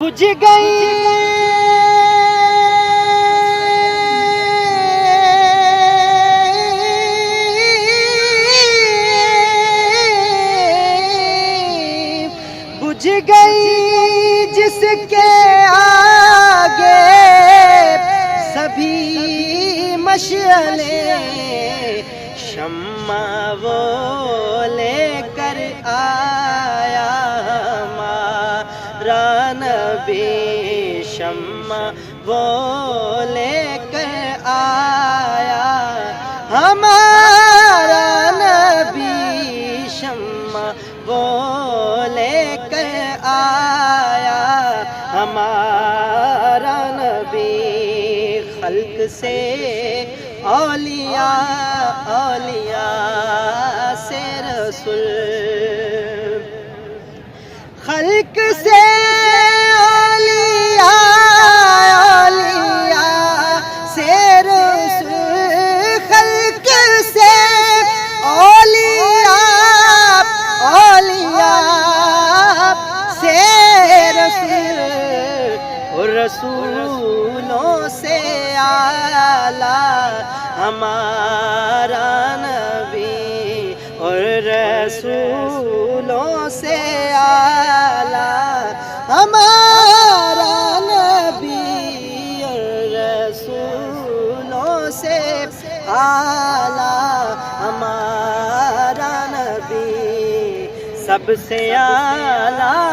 بجھ گئی بجھ گئی جس کے آگے سبھی مشعلیں، شمع وہ لے کر آیا ہمارا نبی، شمع وہ لے کر آیا ہمارا نبی، شمع وہ لے کر آیا ہمارا نبی۔ خلق سے اولیاء، اولیاء سے رسول، خلق سے اولیاء، اولیاء سے رسول، خلق سے اولیاء، اولیاء سے رسول، اور رسولوں سے اعلیٰ ہمارا نبی، اور رسولوں سے اعلیٰ ہمارا نبی، اور رسولوں سے اعلیٰ ہمارا نبی، سب سے اعلیٰ